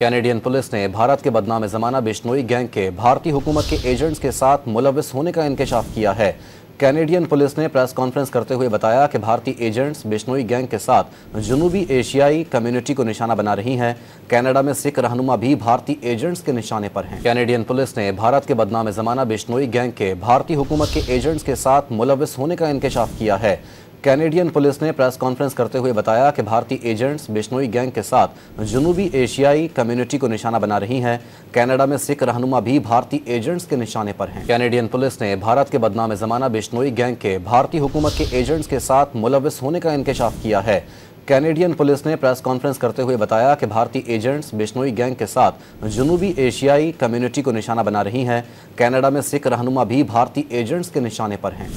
Canadian police ने भारत के बदनाम ज़माना बिश्नोई गैंग के भारतीय हुकूमत के एजेंट्स के साथ मुलविस होने का इंकशाफ किया है। कैनेडियन पुलिस ने प्रेस कॉन्फ्रेंस करते हुए बताया कि भारतीय एजेंट्स बिश्नोई गैंग के साथ जनूबी एशियाई कम्युनिटी को निशाना बना रही हैं। कनाडा में सिख रहनुमा भी भारतीय एजेंट्स के निशाने पर हैं। कैनेडियन पुलिस ने भारत के बदनाम ज़माना बिश्नोई गैंग के भारतीय हुकूमत के एजेंट्स के साथ मुलविस होने का इंकशाफ किया है। कैनेडियन पुलिस ने प्रेस कॉन्फ्रेंस करते हुए बताया कि भारतीय एजेंट्स बिश्नोई गैंग के साथ जनूबी एशियाई कम्युनिटी को निशाना बना रही हैं। कनाडा में सिख रहनुमा भी भारतीय एजेंट्स के निशाने पर हैं। कैनेडियन पुलिस ने भारत के बदनाम ज़माना बिश्नोई गैंग के भारतीय हुकूमत के एजेंट्स के साथ मुलविस होने का इंकशाफ किया है। कैनेडियन पुलिस ने प्रेस कॉन्फ्रेंस करते हुए बताया कि भारतीय एजेंट्स बिश्नोई गैंग के साथ जनूबी एशियाई कम्युनिटी को निशाना बना रही हैं। कनाडा में सिख रहनुमा भी भारतीय एजेंट्स के निशाने पर हैं।